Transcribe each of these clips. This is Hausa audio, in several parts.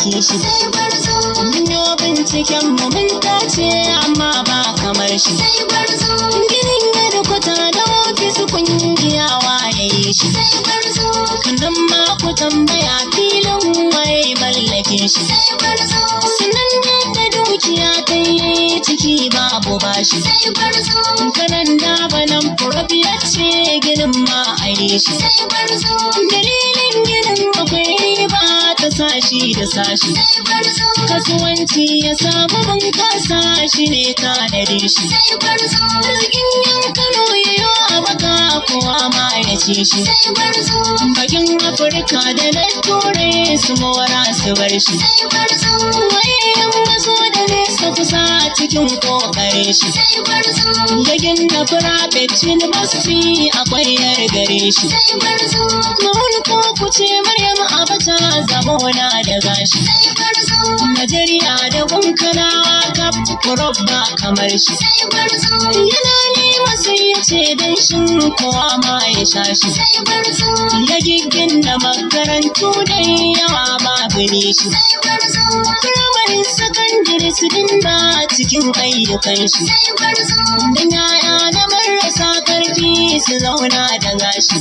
mallake shi. Mun yo binciken mu mun tace amma ba kamar shi. Ginin da kwata da ofis kungiya waye shi. Kannan ma ku tambaya filin waye mallake shi. Sannan da dukiya ta yi ciki babu bashi. Kanan da banan furabiya ce ginin ma a yi shi. Dalilin ginin akwai ba ta sashi da sashi. Kasuwanci ya samu bunkasa shi ne tanade shi. Arzikin yan Kano yayo a baka kowa ma ya ce shi. Bakin Afirka da na Turai su mora su bar shi. Wayan maso da nesa kusa cikin kokare shi. Yagin da private university akwai yar gare shi. Mahul ko kuce Maryam Abacha zamona da gashi. Najeriya da Gunkanawa kaf kurabba kamar shi. Yana nema sai ya ce dan shin kowa ma ya sha shi. Yagigin da makarantu da yawa babu ne shi. Firamare sakandare su dinga cikin ayyukan shi. Dan yaya na marasa karfi su zauna da gashi.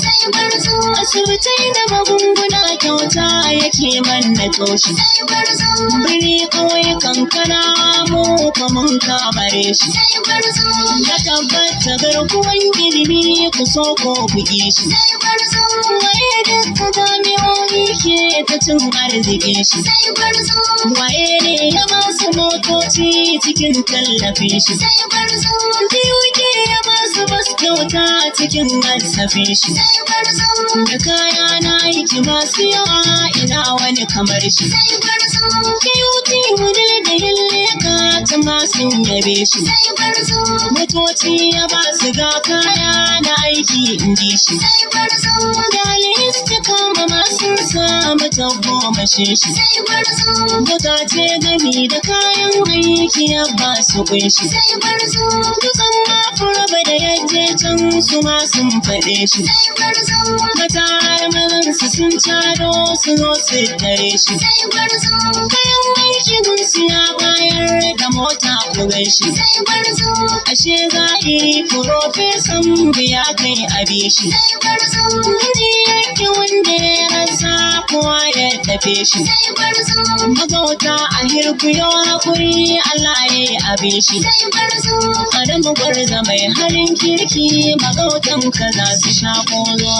Asibitai da magunguna kyauta yake manna toshi. Biri kawai kankana mu mun kamare shi. Ya tabbata garkuwan ilimi ku so ko buge shi. Waye duka jami'o'i ke ta cin arzikin shi. Waye ne ya masu motoci cikin tallafin shi. Biyu ke ya masu bas kyauta cikin kasafin shi. Da kaya na aiki masu yawa ina wani kamar shi. Beauty wudil da yalleka ta masu yabe shi. Motoci ya ba su ga kaya na aiki in ji shi. Dalistika ma masu samu tagomashin shi. Mota ce gami da kayan aiki ya ba su kunshi. Dutsen mafuraba da yaje can su ma sun faɗe shi. Mata har mazansu sun caro su zo su dare shi. Kayan aiki gunsu ya bayar da mota kugan shi. Ashe zahiri profesan biya kai abi shi. Gaji yake wanda ya rasa kowa ya tafe shi. Magauta a hirku yau hakuri Allah ya yi abi shi. Adamu gwarza mai halin kirki magautan ka za su sha kozo.